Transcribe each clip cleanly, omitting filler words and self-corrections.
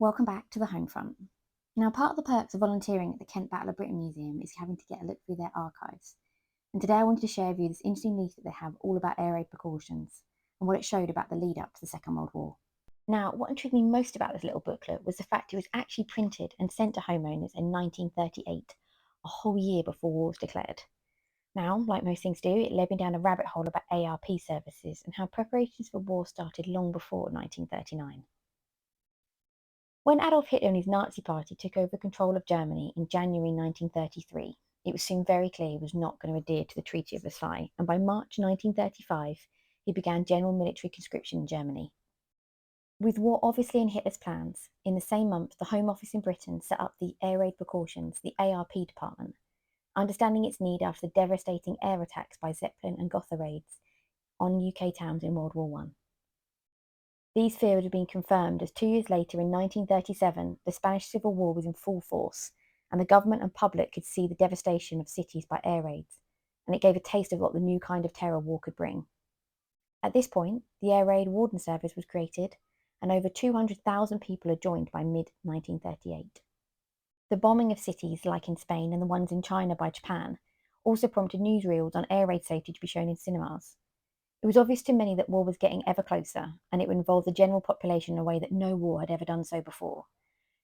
Welcome back to the home front. Now, part of the perks of volunteering at the Kent Battle of Britain Museum is having to get a look through their archives. And today I wanted to share with you this interesting leaflet they have all about air raid precautions and what it showed about the lead up to the Second World War. Now, what intrigued me most about this little booklet was the fact it was actually printed and sent to homeowners in 1938, a whole year before war was declared. Now, like most things do, it led me down a rabbit hole about ARP services and how preparations for war started long before 1939. When Adolf Hitler and his Nazi party took over control of Germany in January 1933, it was soon very clear he was not going to adhere to the Treaty of Versailles, and by March 1935, he began general military conscription in Germany. With war obviously in Hitler's plans, in the same month, the Home Office in Britain set up the Air Raid Precautions, the ARP department, understanding its need after the devastating air attacks by Zeppelin and Gotha raids on UK towns in World War I. These fears had been confirmed as 2 years later, in 1937, the Spanish Civil War was in full force, and the government and public could see the devastation of cities by air raids, and it gave a taste of what the new kind of terror war could bring. At this point, the Air Raid Warden Service was created, and over 200,000 people had joined by mid-1938. The bombing of cities like in Spain and the ones in China by Japan also prompted newsreels on air raid safety to be shown in cinemas. It was obvious to many that war was getting ever closer, and it would involve the general population in a way that no war had ever done so before.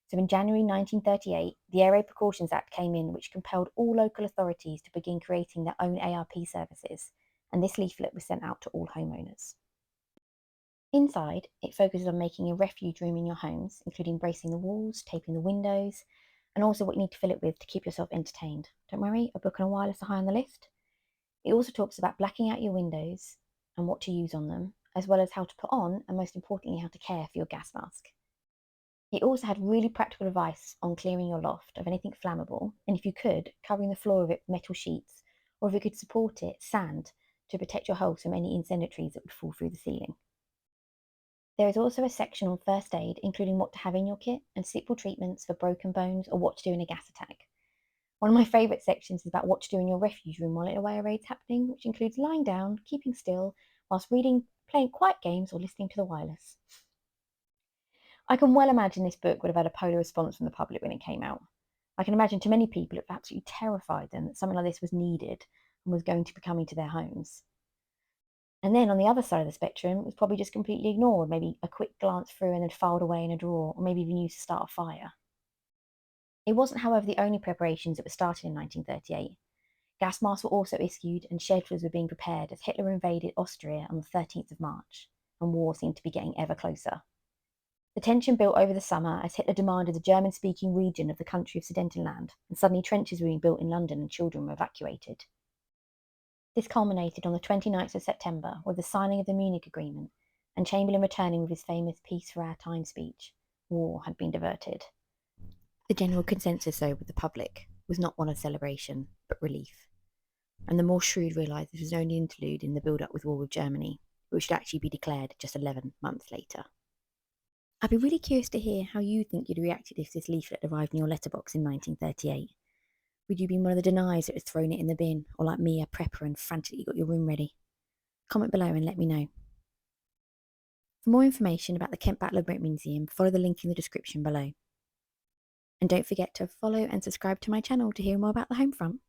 So in January 1938, the Air Raid Precautions Act came in, which compelled all local authorities to begin creating their own ARP services, and this leaflet was sent out to all homeowners. Inside, it focuses on making a refuge room in your homes, including bracing the walls, taping the windows, and also what you need to fill it with to keep yourself entertained. Don't worry, a book and a wireless are high on the list. It also talks about blacking out your windows and what to use on them, as well as how to put on, and most importantly, how to care for your gas mask. It also had really practical advice on clearing your loft of anything flammable, and if you could, covering the floor of it with metal sheets, or if you could support it, sand, to protect your house from any incendiaries that would fall through the ceiling. There is also a section on first aid, including what to have in your kit and simple treatments for broken bones or what to do in a gas attack. One of my favourite sections is about what to do in your refuge room while a air raid's happening, which includes lying down, keeping still, whilst reading, playing quiet games, or listening to the wireless. I can well imagine this book would have had a polar response from the public when it came out. I can imagine to many people it absolutely terrified them that something like this was needed and was going to be coming to their homes. And then on the other side of the spectrum, it was probably just completely ignored, maybe a quick glance through and then filed away in a drawer, or maybe even used to start a fire. It wasn't, however, the only preparations that were started in 1938. Gas masks were also issued and shelters were being prepared as Hitler invaded Austria on the 13th of March, and war seemed to be getting ever closer. The tension built over the summer as Hitler demanded the German-speaking region of the country of Sudetenland, and suddenly trenches were being built in London and children were evacuated. This culminated on the 29th of September with the signing of the Munich Agreement, and Chamberlain returning with his famous Peace for Our Time speech. War had been diverted. The general consensus, though, with the public was not one of celebration, but relief. And the more shrewd realised this was only an interlude in the build-up with war with Germany, which would actually be declared just 11 months later. I'd be really curious to hear how you think you'd reacted if this leaflet arrived in your letterbox in 1938. Would you be one of the deniers that had thrown it in the bin, or like me, a prepper and frantically got your room ready? Comment below and let me know. For more information about the Kent Battle of Britain Museum, follow the link in the description below. And don't forget to follow and subscribe to my channel to hear more about the home front.